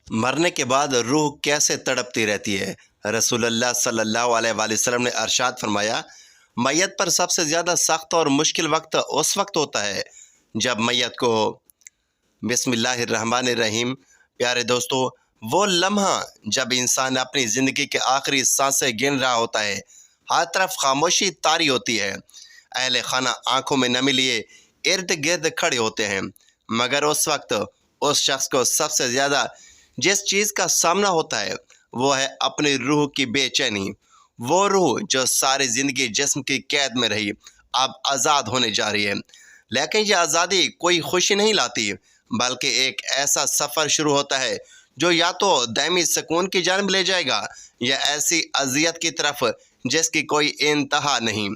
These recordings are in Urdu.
مرنے کے بعد روح کیسے تڑپتی رہتی ہے؟ رسول اللہ صلی اللہ علیہ وآلہ وسلم نے ارشاد فرمایا، میت پر سب سے زیادہ سخت اور مشکل وقت اس وقت ہوتا ہے جب میت کو بسم اللہ الرحمن الرحیم۔ پیارے دوستو، وہ لمحہ جب انسان اپنی زندگی کے آخری سانسیں گن رہا ہوتا ہے، ہر طرف خاموشی طاری ہوتی ہے، اہل خانہ آنکھوں میں نمی لیے ارد گرد کھڑے ہوتے ہیں، مگر اس وقت اس شخص کو سب سے زیادہ جس چیز کا سامنا ہوتا ہے وہ ہے اپنی روح کی بے چینی۔ وہ روح جو ساری زندگی جسم کی قید میں رہی، اب آزاد ہونے جا رہی ہے، لیکن یہ آزادی کوئی خوشی نہیں لاتی، بلکہ ایک ایسا سفر شروع ہوتا ہے جو یا تو دائمی سکون کی جانب لے جائے گا یا ایسی اذیت کی طرف جس کی کوئی انتہا نہیں۔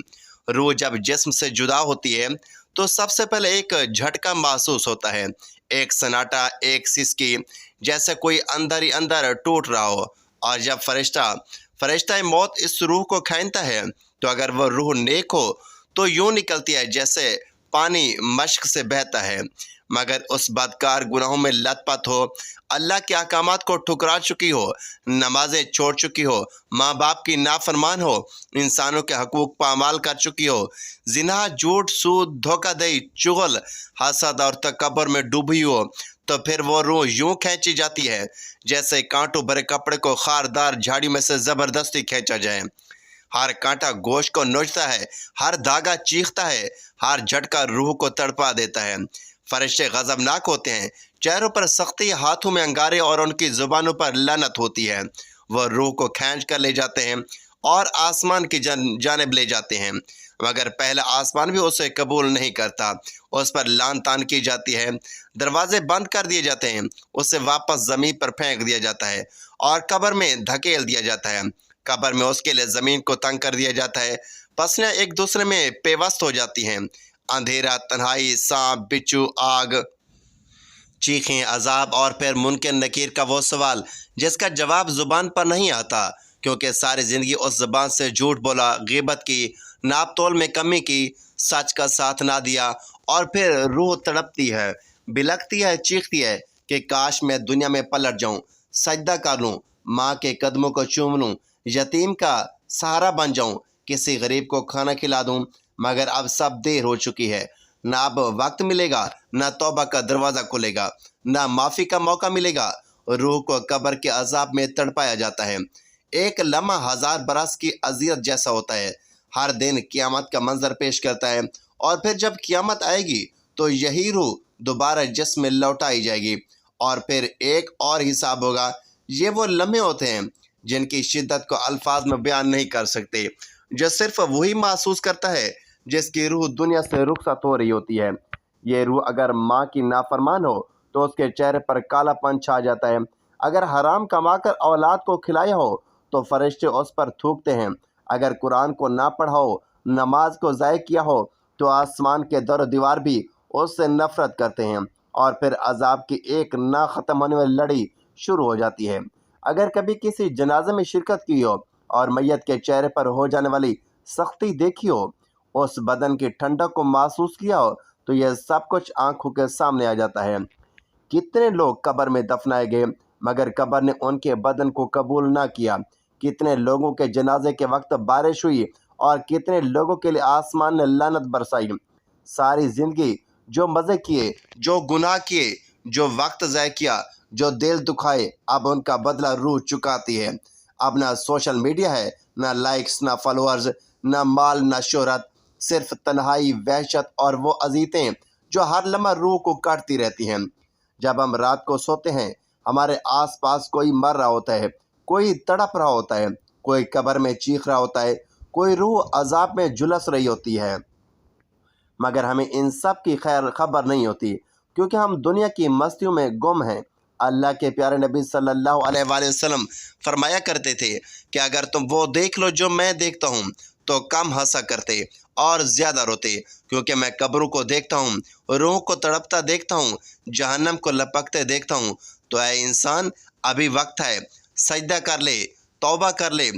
روح جب جسم سے جدا ہوتی ہے تو سب سے پہلے ایک جھٹکا محسوس ہوتا ہے، ایک سناٹا، ایک سسکی، جیسے کوئی اندر ہی اندر ٹوٹ رہا ہو۔ اور جب فرشتہ موت اس روح کو کھینچتا ہے تو اگر وہ روح نیک ہو تو یوں نکلتی ہے جیسے پانی مشق سے بہتا ہے، مگر اس بدکار گناہوں میں لت پت ہو، اللہ کے احکامات کو ٹھکرا چکی ہو، نمازیں چھوڑ چکی ہو، ماں باپ کی نافرمان ہو، انسانوں کے حقوق پامال کر چکی ہو، زنا، جھوٹ، سود، دھوکہ دہی، چغل، حسد اور تکبر میں ڈوبی ہو، تو پھر وہ روح یوں کھینچی جاتی ہے جیسے کانٹوں بھرے کپڑے کو خاردار جھاڑی میں سے زبردستی کھینچا جائے۔ ہر کانٹا گوشت کو نوچتا ہے، ہر دھاگا چیختا ہے، ہر جھٹکا روح کو تڑپا دیتا ہے۔ فرشتے غضبناک ہوتے ہیں، چہروں پر سختی، ہاتھوں میں انگارے اور ان کی زبانوں پر لعنت ہوتی ہے۔ وہ روح کو کھینچ کر لے جاتے ہیں اور آسمان کی جانب لے جاتے ہیں، مگر پہلا آسمان بھی اسے قبول نہیں کرتا، اس پر لعن طعن کی جاتی ہے، دروازے بند کر دیے جاتے ہیں، اسے واپس زمین پر پھینک دیا جاتا ہے اور قبر میں دھکیل دیا جاتا ہے۔ قبر میں اس کے لیے زمین کو تنگ کر دیا جاتا ہے، پسلیاں ایک دوسرے میں پیوست ہو جاتی ہیں، اندھیرا، تنہائی، سانپ، بچھو، آگ، چیخیں، عذاب اور پھر منکر نکیر کا وہ سوال جس کا جواب زبان پر نہیں آتا، کیونکہ ساری زندگی اس زبان سے جھوٹ بولا، غیبت کی، ناپ تول میں کمی کی، سچ کا ساتھ نہ دیا، اور پھر روح تڑپتی ہے، بلکتی ہے، چیختی ہے کہ کاش میں دنیا میں پلٹ جاؤں، سجدہ کر لوں، ماں کے قدموں کو چوم لوں، یتیم کا سہارا بن جاؤں، کسی غریب کو کھانا کھلا دوں، مگر اب سب دیر ہو چکی ہے، نہ اب وقت ملے گا، نہ توبہ کا دروازہ کھلے گا، نہ معافی کا موقع ملے گا۔ روح کو قبر کے عذاب میں تڑپایا جاتا ہے، ایک لمحہ ہزار برس کی اذیت جیسا ہوتا ہے، ہر دن قیامت کا منظر پیش کرتا ہے، اور پھر جب قیامت آئے گی تو یہی روح دوبارہ جسم میں لوٹائی جائے گی، اور پھر ایک اور حساب ہوگا۔ یہ وہ لمحے ہوتے ہیں جن کی شدت کو الفاظ میں بیان نہیں کر سکتے، جو صرف وہی محسوس کرتا ہے جس کی روح دنیا سے رخصت ہو رہی ہوتی ہے۔ یہ روح اگر ماں کی نافرمان ہو تو اس کے چہرے پر کالا پن چھا جاتا ہے، اگر حرام کما کر اولاد کو کھلایا ہو تو فرشتے اس پر تھوکتے ہیں، اگر قرآن کو نہ پڑھا ہو، نماز کو ضائع کیا ہو تو آسمان کے در و دیوار بھی اس سے نفرت کرتے ہیں، اور پھر عذاب کی ایک نہ ختم ہونے والی لڑائی شروع ہو جاتی ہے۔ اگر کبھی کسی جنازے میں شرکت کی ہو اور میت کے چہرے پر ہو جانے والی سختی دیکھی ہو، اس بدن کی ٹھنڈک کو محسوس کیا ہو، تو یہ سب کچھ آنکھوں کے سامنے آ جاتا ہے۔ کتنے لوگ قبر میں دفنائے گئے مگر قبر نے ان کے بدن کو قبول نہ کیا، کتنے لوگوں کے جنازے کے وقت بارش ہوئی اور کتنے لوگوں کے لیے آسمان نے لعنت برسائی۔ ساری زندگی جو مزے کیے، جو گناہ کیے، جو وقت ضائع کیا، جو دل دکھائے، اب ان کا بدلہ روح چکاتی ہے۔ اب نہ سوشل میڈیا ہے، نہ لائکس، نہ فالوورز، نہ مال، نہ شہرت، صرف تنہائی، وحشت اور وہ اذیتیں جو ہر لمحہ روح کو کاٹتی رہتی ہیں۔ جب ہم رات کو سوتے ہیں ہمارے آس پاس کوئی مر رہا ہوتا ہے، کوئی تڑپ رہا ہوتا ہے، کوئی قبر میں چیخ رہا ہوتا ہے، کوئی روح عذاب میں جھلس رہی ہوتی ہے، مگر ہمیں ان سب کی خیر خبر نہیں ہوتی، کیونکہ ہم دنیا کی مستیوں میں گم ہیں۔ اللہ کے پیارے نبی صلی اللہ علیہ وآلہ وسلم فرمایا کرتے تھے کہ اگر تم وہ دیکھ لو جو میں دیکھتا ہوں تو کم ہنسا کرتے اور زیادہ روتے، کیونکہ میں قبروں کو دیکھتا ہوں، روح کو تڑپتا دیکھتا ہوں، جہنم کو لپکتے دیکھتا ہوں۔ تو اے انسان، ابھی وقت ہے، سجدہ کر لے، توبہ کر لے،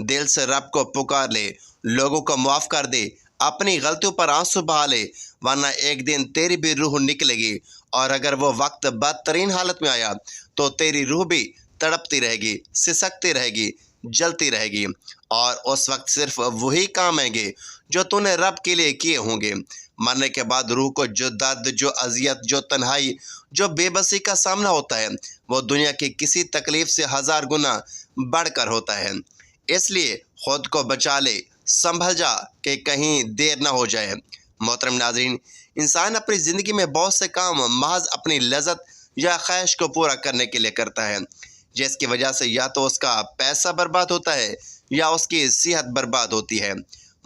دل سے رب کو پکار لے، لوگوں کو معاف کر دے، اپنی غلطیوں پر آنسو بہا لے، ورنہ ایک دن تیری بھی روح نکلے گی، اور اگر وہ وقت بدترین حالت میں آیا تو تیری روح بھی تڑپتی رہے گی، سسکتی رہے گی، جلتی رہے گی، اور اس وقت صرف وہی کام آئیں گے جو تو نے رب کے لیے کیے ہوں گے۔ مرنے کے بعد روح کو جو درد، جو اذیت، جو تنہائی، جو بے بسی کا سامنا ہوتا ہے، وہ دنیا کی کسی تکلیف سے 1000 گنا بڑھ کر ہوتا ہے۔ اس لیے خود کو بچا لے، سنبھل جا کہ کہیں دیر نہ ہو جائے۔ محترم ناظرین، انسان اپنی زندگی میں بہت سے کام محض اپنی لذت یا خواہش کو پورا کرنے کے لیے کرتا ہے، جس کی وجہ سے یا تو اس کا پیسہ برباد ہوتا ہے یا اس کی صحت برباد ہوتی ہے۔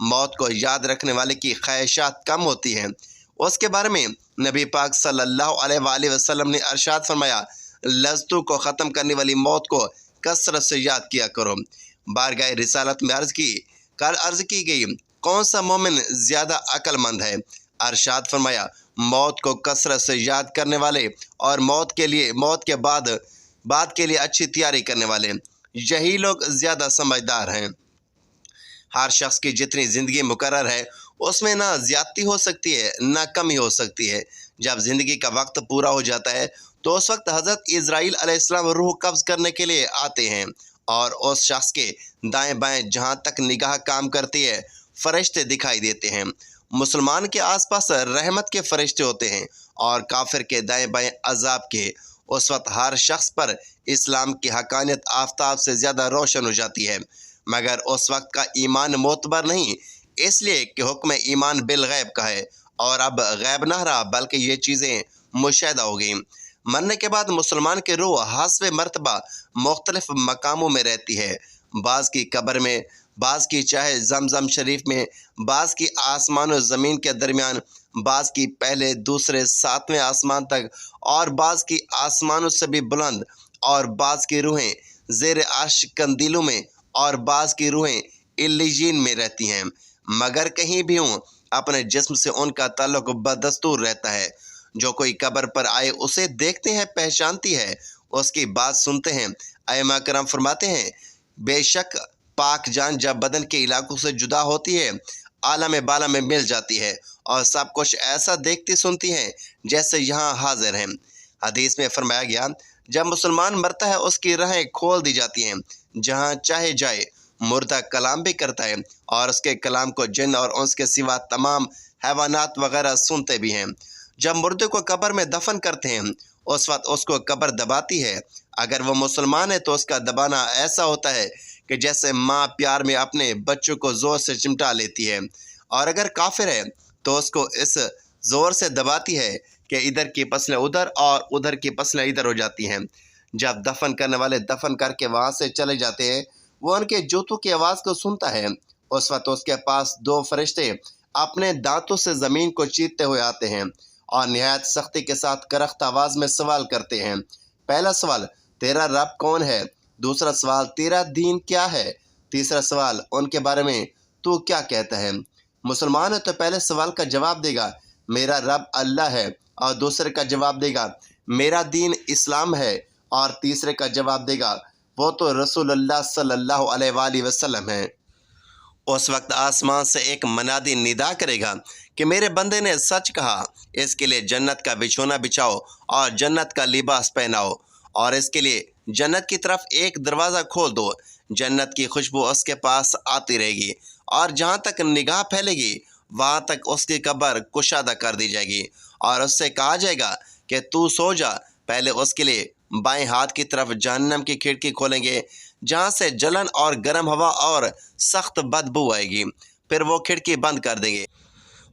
موت کو یاد رکھنے والے کی خواہشات کم ہوتی ہیں۔ اس کے بارے میں نبی پاک صلی اللہ علیہ وآلہ وسلم نے ارشاد فرمایا، لذتوں کو ختم کرنے والی موت کو کثرت سے یاد کیا کرو۔ بارگاہ رسالت میں عرض کی گئی، کون سا مومن زیادہ عقل مند ہے؟ ارشاد فرمایا، موت کو کثرت سے یاد کرنے والے اور موت کے بعد کے لیے اچھی تیاری کرنے والے، یہی لوگ زیادہ سمجھدار ہیں۔ ہر شخص کی جتنی زندگی مقرر ہے اس میں نہ زیادتی ہو سکتی ہے نہ کمی ہو سکتی ہے۔ جب زندگی کا وقت پورا ہو جاتا ہے تو اس وقت حضرت اسرائیل علیہ السلام روح قبض کرنے کے لیے آتے ہیں، اور اس شخص کے دائیں بائیں جہاں تک نگاہ کام کرتی ہے فرشتے دکھائی دیتے ہیں۔ مسلمان کے آس پاس رحمت کے فرشتے ہوتے ہیں اور کافر کے دائیں بائیں عذاب کے۔ اس وقت ہر شخص پر اسلام کی حقانیت آفتاب سے زیادہ روشن ہو جاتی ہے، مگر اس وقت کا ایمان معتبر نہیں، اس لیے کہ حکم ایمان بالغیب کا ہے، اور اب غیب نہ رہا بلکہ یہ چیزیں مشاہدہ ہو گئیں۔ مرنے کے بعد مسلمان کی روح حسب مرتبہ مختلف مقاموں میں رہتی ہے، بعض کی قبر میں، بعض کی چاہے زمزم شریف میں، بعض کی آسمان و زمین کے درمیان، بعض کی پہلے دوسرے 7ویں آسمان تک، اور بعض کی آسمانوں سے بھی بلند، اور بعض کی روحیں زیر عرش کندیلوں میں، اور بعض کی روحیں علیین میں رہتی ہیں۔ مگر کہیں بھی ہوں اپنے جسم سے ان کا تعلق بدستور رہتا ہے۔ جو کوئی قبر پر آئے اسے دیکھتے ہیں، پہچانتی ہے، اس کی بات سنتے ہیں۔ ائمہ کرام فرماتے ہیں، بے شک پاک جان جب بدن کے علاقوں سے جدا ہوتی ہے عالم بالا میں مل جاتی ہے، اور سب کچھ ایسا دیکھتی سنتی ہیں جیسے یہاں حاضر ہیں۔ حدیث میں فرمایا گیا، جب مسلمان مرتا ہے اس کی راہیں کھول دی جاتی ہیں، جہاں چاہے جائے۔ مردہ کلام بھی کرتا ہے، اور اس کے کلام کو جن اور اس کے سوا تمام حیوانات وغیرہ سنتے بھی ہیں۔ جب مردے کو قبر میں دفن کرتے ہیں اس وقت اس کو قبر دباتی ہے۔ اگر وہ مسلمان ہے تو اس کا دبانا ایسا ہوتا ہے کہ جیسے ماں پیار میں اپنے بچوں کو زور سے چمٹا لیتی ہے، اور اگر کافر ہے تو اس کو اس زور سے دباتی ہے کہ ادھر کی پسلیں ادھر اور ادھر کی پسلیں ادھر ہو جاتی ہیں۔ جب دفن کرنے والے دفن کر کے وہاں سے چلے جاتے ہیں، وہ ان کے جوتوں کی آواز کو سنتا ہے۔ اس وقت اس کے پاس 2 فرشتے اپنے دانتوں سے زمین کو چیرتے ہوئے آتے ہیں، اور نہایت سختی کے ساتھ کرخت آواز میں سوال کرتے ہیں۔ پہلا سوال، تیرا رب کون ہے؟ دوسرا سوال، تیرا دین کیا ہے؟ تیسرا سوال، ان کے بارے میں تو کیا کہتا ہے؟ مسلمان ہے تو پہلے سوال کا جواب دے گا، میرا رب اللہ ہے، اور دوسرے کا جواب دے گا، میرا دین اسلام ہے، اور تیسرے کا جواب دے گا، وہ تو رسول اللہ صلی اللہ علیہ وآلہ وسلم ہے۔ اس وقت آسمان سے ایک منادی ندا کرے گا کہ میرے بندے نے سچ کہا، اس کے لیے جنت کا بچھونا بچھاؤ اور جنت کا لباس پہناؤ، اور اس کے لیے جنت کی طرف ایک دروازہ کھول دو۔ جنت کی خوشبو اس کے پاس آتی رہے گی، اور جہاں تک نگاہ پھیلے گی وہاں تک اس کی قبر کشادہ کر دی جائے گی، اور اس سے کہا جائے گا کہ تو سو جا۔ پہلے اس کے لیے بائیں ہاتھ کی طرف جہنم کی کھڑکی کھولیں گے، جہاں سے جلن اور گرم ہوا اور سخت بدبو آئے گی، پھر وہ کھڑکی بند کر دیں گے۔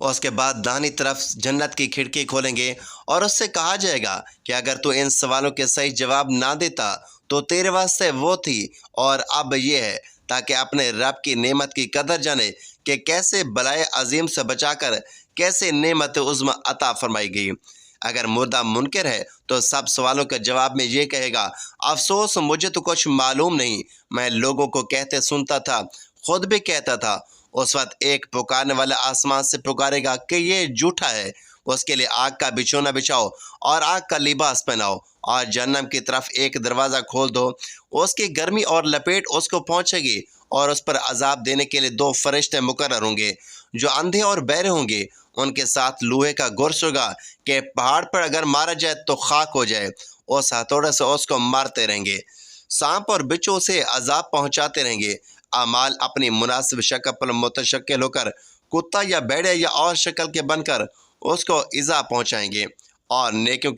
اس کے بعد داہنی طرف جنت کی کھڑکی کھولیں گے، اور اس سے کہا جائے گا کہ اگر تو ان سوالوں کے صحیح جواب نہ دیتا تو تیرے واسطے وہ تھی، اور اب یہ ہے، تاکہ اپنے رب کی نعمت کی قدر جانے کہ کیسے بلائے عظیم سے بچا کر کیسے نعمت عظمی عطا فرمائی گئی۔ اگر مردہ منکر ہے تو سب سوالوں کے جواب میں یہ کہے گا، افسوس مجھے تو کچھ معلوم نہیں، میں لوگوں کو کہتے سنتا تھا، خود بھی کہتا تھا۔ اس وقت ایک پکارنے والا آسمان سے پکارے گا کہ یہ جھوٹا ہے، اس کے لیے آگ کا بچھونا بچھاؤ اور آگ کا لباس پہناؤ، اور جہنم کی طرف ایک دروازہ کھول دو۔ اس کی گرمی اور لپیٹ اس کو پہنچے گی، اور اس پر عذاب دینے کے لیے 2 فرشتے مقرر ہوں گے جو اندھے اور بہرے ہوں گے ان کے ساتھ لوہے کا گرس ہوگا کہ پہاڑ پر اگر مارا جائے تو خاک ہو جائے، اس ہتھوڑے سے اس کو مارتے رہیں گے۔ سانپ اور بچھو سے عذاب پہنچاتے رہیں گے۔ اعمال اپنی مناسب شکل پر متشکل ہو کر کتا یا بھیڑیا یا اور شکل کے بن کر اس کو ایذا پہنچائیں گے، اور نیکوں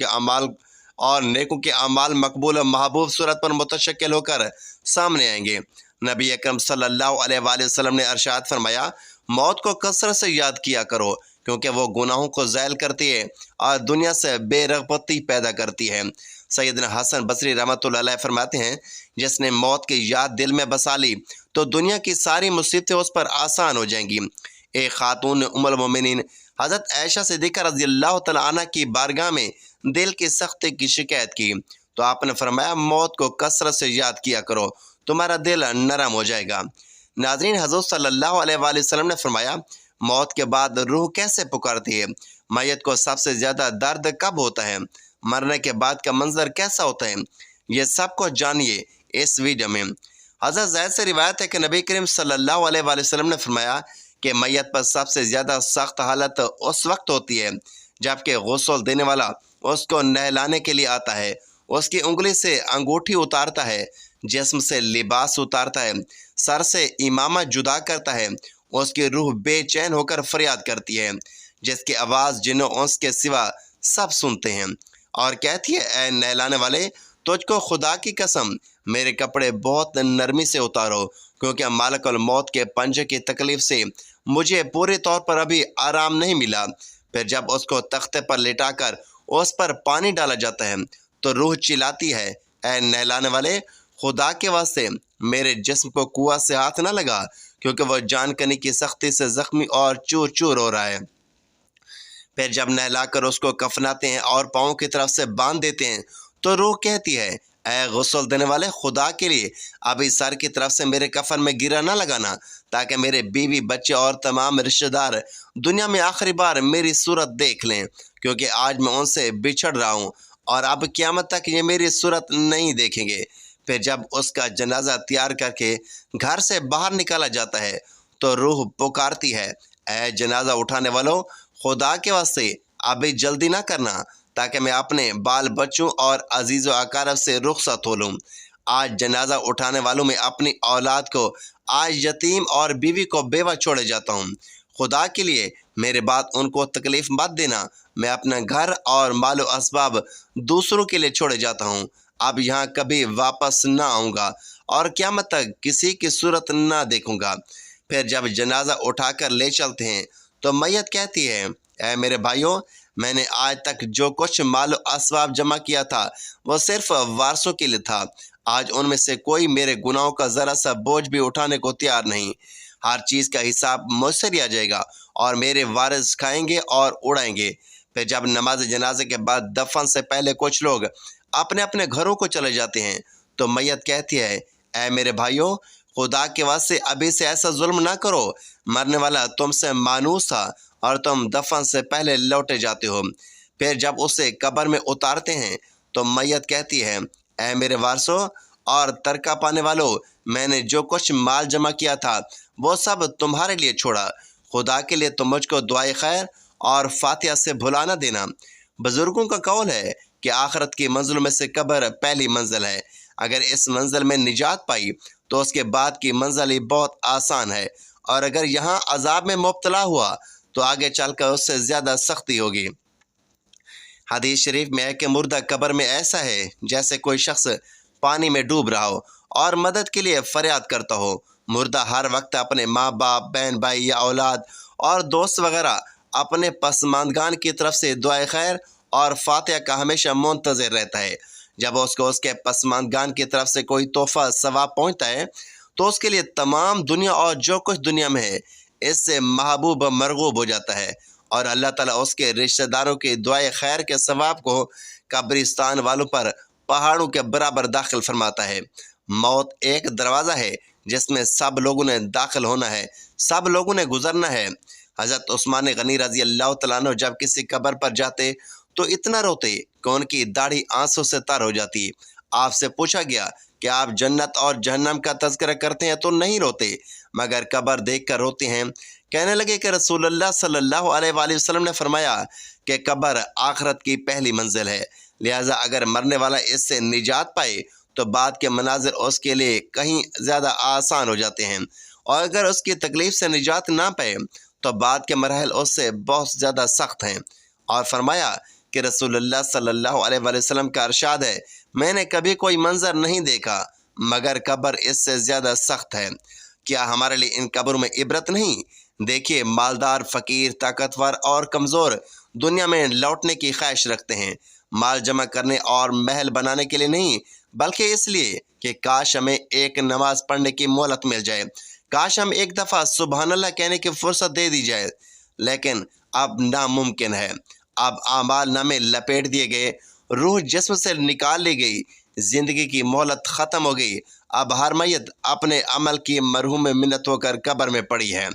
کے اعمال مقبول و محبوب صورت پر متشکل ہو کر سامنے آئیں گے۔ نبی اکرم صلی اللہ علیہ وآلہ وسلم نے ارشاد فرمایا، موت کو کثرت سے یاد کیا کرو کیونکہ وہ گناہوں کو ذیل کرتی ہے اور دنیا سے بے رغبتی پیدا کرتی ہے۔ سیدنا حسن بصری رحمۃ اللہ علیہ فرماتے ہیں، جس نے موت کی یاد دل میں بسا لی تو دنیا کی ساری مصیبتیں اس پر آسان ہو جائیں گی۔ ایک خاتون نے ام المومنین حضرت عائشہ صدیقہ رضی اللہ تعالیٰ عنہ کی بارگاہ میں دل کی سختی کی شکایت کی تو آپ نے فرمایا، موت کو کثرت سے یاد کیا کرو، تمہارا دل نرم ہو جائے گا۔ ناظرین، حضور صلی اللہ علیہ وآلہ وسلم نے فرمایا، موت کے بعد روح کیسے پکارتی ہے؟ میت کو سب سے زیادہ درد کب ہوتا ہے؟ مرنے کے بعد کا منظر کیسا ہوتا ہے؟ یہ سب کو جانیے اس ویڈیو میں۔ حضرت زید سے روایت ہے کہ نبی کریم صلی اللہ علیہ وآلہ وسلم نے فرمایا کہ میت پر سب سے زیادہ سخت حالت اس وقت ہوتی ہے جب کہ غسل دینے والا اس کو نہلانے کے لیے آتا ہے، اس کی انگلی سے انگوٹھی اتارتا ہے، جسم سے لباس اتارتا ہے، سر سے امامہ جدا کرتا ہے، اس کی روح بے چین ہو کر فریاد کرتی ہے، جس کی آواز جن و انس کے سوا سب سنتے ہیں، اور کہتی ہے، اے نہلانے والے، تجھ کو خدا کی قسم میرے کپڑے بہت نرمی سے اتارو، کیونکہ مالک الموت کے پنجے کی تکلیف سے مجھے پورے طور پر ابھی آرام نہیں ملا۔ پھر جب اس کو تختے پر لٹا کر اس پر پانی ڈالا جاتا ہے تو روح چلاتی ہے، اے نہلانے والے، خدا کے واسطے میرے جسم کو کنواں سے ہاتھ نہ لگا، کیونکہ وہ جان کنی کی سختی سے زخمی اور چور چور ہو رہا ہے۔ پھر جب نہلا کر اس کو کفناتے ہیں اور پاؤں کی طرف سے باندھ دیتے ہیں تو روح کہتی ہے، اے غسل دینے والے، خدا کے لیے ابھی سر کی طرف سے میرے کفن میں گرا نہ لگانا، تاکہ میرے بیوی بچے اور تمام رشتہ دار دنیا میں آخری بار میری صورت دیکھ لیں، کیونکہ آج میں ان سے بچھڑ رہا ہوں اور اب قیامت تک یہ میری صورت نہیں دیکھیں گے۔ پھر جب اس کا جنازہ تیار کر کے گھر سے باہر نکالا جاتا ہے تو روح پکارتی ہے، اے جنازہ اٹھانے والوں، خدا کے واسطے ابھی جلدی نہ کرنا، تاکہ میں اپنے بال بچوں اور عزیز و اقارب سے رخصت ہو لوں۔ آج جنازہ اٹھانے والوں میں اپنی اولاد کو، آج یتیم اور بیوی کو بیوہ چھوڑے جاتا ہوں۔ خدا کے لیے میرے بعد ان کو تکلیف مت دینا، میں اپنا گھر اور مال و اسباب دوسروں کے لیے چھوڑے جاتا ہوں، اب یہاں کبھی واپس نہ آؤں گا اور قیامت تک کسی کی صورت نہ دیکھوں گا۔ پھر جب جنازہ اٹھا کر لے چلتے ہیں تو میت کہتی ہے، اے میرے بھائیوں، میں نے آج تک جو کچھ مال و اسباب جمع کیا تھا وہ صرف وارثوں کے لیے تھا، آج ان میں سے کوئی میرے گناہوں کا ذرا سا بوجھ بھی اٹھانے کو تیار نہیں۔ ہر چیز کا حساب مجھ سے لیا جائے گا اور میرے وارث کھائیں گے اور اڑائیں گے۔ پھر جب نماز جنازے کے بعد دفن سے پہلے کچھ لوگ اپنے اپنے گھروں کو چلے جاتے ہیں تو میت کہتی ہے، اے میرے بھائیوں، خدا کے واسطے ابھی سے ایسا ظلم نہ کرو، مرنے والا تم سے مانوس تھا اور تم دفن سے پہلے لوٹے جاتے ہو۔ پھر جب اسے قبر میں اتارتے ہیں تو میت کہتی ہے، اے میرے وارثوں اور ترکہ پانے والوں، میں نے جو کچھ مال جمع کیا تھا وہ سب تمہارے لیے چھوڑا، خدا کے لیے تم مجھ کو دعائے خیر اور فاتحہ سے بھلا نہ دینا۔ بزرگوں کا قول ہے کہ آخرت کی منزلوں میں سے قبر پہلی منزل ہے، اگر اس منزل میں نجات پائی تو اس کے بعد کی منزل ہی بہت آسان ہے، اور اگر یہاں عذاب میں مبتلا ہوا تو آگے چل کر اس سے زیادہ سختی ہوگی۔ حدیث شریف میں ہے کہ مردہ قبر میں ایسا ہے جیسے کوئی شخص پانی میں ڈوب رہا ہو اور مدد کے لیے فریاد کرتا ہو۔ مردہ ہر وقت اپنے ماں باپ، بہن بھائی یا اولاد اور دوست وغیرہ اپنے پسماندگان کی طرف سے دعائے خیر اور فاتحہ کا ہمیشہ منتظر رہتا ہے۔ جب اس کو اس کے پسماندگان کی طرف سے کوئی تحفہ ثواب پہنچتا ہے تو اس کے لیے تمام دنیا اور جو کچھ دنیا میں ہے اس سے محبوب و مرغوب ہو جاتا ہے، اور اللہ تعالیٰ اس کے رشتہ داروں کی دعائے خیر کے ثواب کو قبرستان والوں پر پہاڑوں کے برابر داخل فرماتا ہے۔ موت ایک دروازہ ہے جس میں سب لوگوں نے داخل ہونا ہے، سب لوگوں نے گزرنا ہے۔ حضرت عثمان غنی رضی اللہ تعالیٰ عنہ جب کسی قبر پر جاتے تو اتنا روتے کہ ان کی داڑھی آنسوں سے تر ہو جاتی۔ آپ سے پوچھا گیا کہ آپ جنت اور جہنم کا تذکرہ کرتے ہیں تو نہیں روتے مگر قبر دیکھ کر روتے ہیں۔ کہنے لگے کہ رسول اللہ صلی اللہ علیہ وآلہ وسلم نے فرمایا کہ قبر آخرت کی پہلی منزل ہے، لہٰذا اگر مرنے والا اس سے نجات پائے تو بعد کے مناظر اس کے لیے کہیں زیادہ آسان ہو جاتے ہیں، اور اگر اس کی تکلیف سے نجات نہ پائے تو بعد کے مراحل اس سے بہت زیادہ سخت ہیں۔ اور فرمایا کہ رسول اللہ صلی اللہ علیہ وآلہ وسلم کا ارشاد ہے، میں نے کبھی کوئی منظر نہیں دیکھا مگر قبر اس سے زیادہ سخت ہے۔ کیا ہمارے لیے ان قبروں میں عبرت نہیں؟ دیکھیے، مالدار، فقیر، طاقتور اور کمزور دنیا میں لوٹنے کی خواہش رکھتے ہیں، مال جمع کرنے اور محل بنانے کے لیے نہیں بلکہ اس لیے کہ کاش ہمیں ایک نماز پڑھنے کی مہلت مل جائے، کاش ہم ایک دفعہ سبحان اللہ کہنے کی فرصت دے دی جائے، لیکن اب ناممکن ہے۔ اب اعمال نامے لپیٹ دیے گئے، روح جسم سے نکال لی گئی، زندگی کی مہلت ختم ہو گئی، اب ہر میت اپنے عمل کی مرہون میں منت ہو کر قبر میں پڑی ہے۔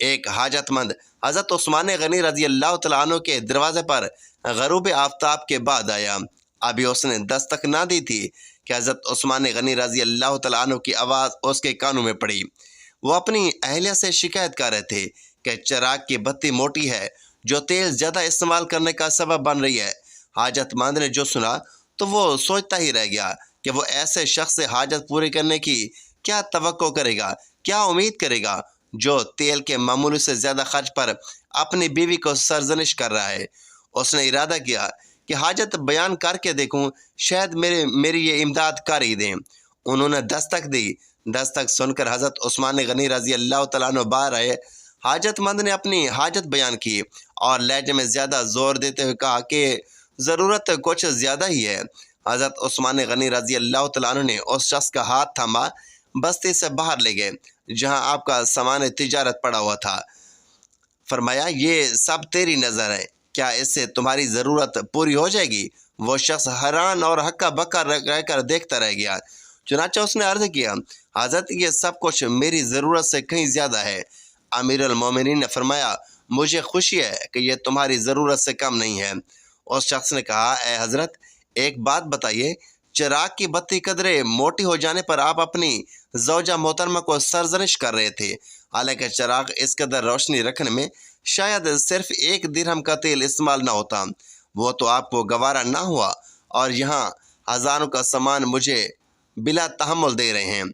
ایک حاجت مند حضرت عثمان غنی رضی اللہ تعالیٰ عنہ کے دروازے پر غروب آفتاب کے بعد آیا۔ ابھی اس نے دستک نہ دی تھی کہ حضرت عثمان غنی رضی اللہ تعالیٰ عنہ کی آواز اس کے کانوں میں پڑی۔ وہ اپنی اہلیہ سے شکایت کر رہے تھے کہ چراغ کی بتی موٹی ہے جو تیل زیادہ استعمال کرنے کا سبب بن رہی ہے۔ حاجت مند نے جو سنا تو وہ سوچتا ہی رہ گیا کہ وہ ایسے شخص سے حاجت پوری کرنے کی کیا توقع کرے گا، کیا امید کرے گا جو تیل کے معمول سے زیادہ خرچ پر اپنی بیوی کو سرزنش کر رہا ہے۔ اس نے ارادہ کیا کہ حاجت بیان کر کے دیکھوں، شاید میری یہ امداد کر ہی دیں۔ انہوں نے دستک دی۔ دستک سن کر حضرت عثمان غنی رضی اللہ تعالیٰ عنہ باہر آئے۔ حاجت مند نے اپنی حاجت بیان کی اور لہجے میں زیادہ زور دیتے ہوئے کہا کہ ضرورت کچھ زیادہ ہی ہے۔ حضرت عثمان غنی رضی اللہ تعالیٰ عنہ نے اس شخص کا ہاتھ تھاما، بستی سے باہر لے گئے جہاں آپ کا سامان تجارت پڑا ہوا تھا۔ فرمایا، یہ سب تیری نظر ہے، کیا اس سے تمہاری ضرورت پوری ہو جائے گی؟ وہ شخص حیران اور ہکا بکا رہ کر دیکھتا رہ گیا۔ چنانچہ اس نے عرض کیا، حضرت یہ سب کچھ میری ضرورت سے کہیں زیادہ ہے۔ امیر المومنین نے فرمایا، مجھے خوشی ہے کہ یہ تمہاری ضرورت سے کم نہیں ہے۔ اس شخص نے کہا، اے حضرت ایک بات بتائیے، چراغ کی بتی قدرے موٹی ہو جانے پر آپ اپنی زوجہ محترمہ کو سرزنش کر رہے تھے، حالانکہ چراغ اس قدر روشنی رکھنے میں شاید صرف 1 درہم کا تیل استعمال نہ ہوتا، وہ تو آپ کو گوارا نہ ہوا، اور یہاں ہزاروں کا سامان مجھے بلا تحمل دے رہے ہیں۔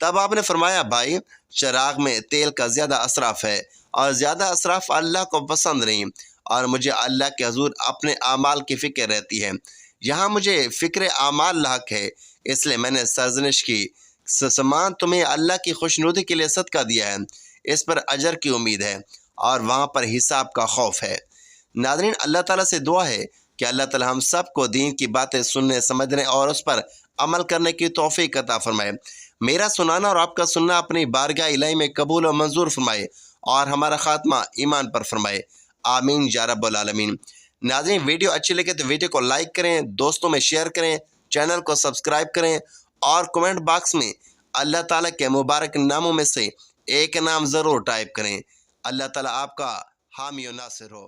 تب آپ نے فرمایا، بھائی، چراغ میں تیل کا زیادہ اسراف ہے اور زیادہ اسراف اللہ کو پسند نہیں، اور مجھے اللہ کے حضور اپنے اعمال کی فکر رہتی ہے، یہاں مجھے فکر اعمال لاحق ہے، اس لیے میں نے سرزنش کی۔ سامان تمہیں اللہ کی خوشنودی کے لیے صدقہ دیا ہے، اس پر اجر کی امید ہے اور وہاں پر حساب کا خوف ہے۔ ناظرین، اللہ تعالیٰ سے دعا ہے کہ اللہ تعالیٰ ہم سب کو دین کی باتیں سننے، سمجھنے اور اس پر عمل کرنے کی توفیق عطا فرمائے۔ میرا سنانا اور آپ کا سننا اپنی بارگاہ الہی میں قبول و منظور فرمائے اور ہمارا خاتمہ ایمان پر فرمائے، آمین یا رب العالمین۔ ناظرین، ویڈیو اچھی لگے تو ویڈیو کو لائک کریں، دوستوں میں شیئر کریں، چینل کو سبسکرائب کریں اور کمنٹ باکس میں اللہ تعالیٰ کے مبارک ناموں میں سے ایک نام ضرور ٹائپ کریں۔ اللہ تعالیٰ آپ کا حامی و ناصر ہو۔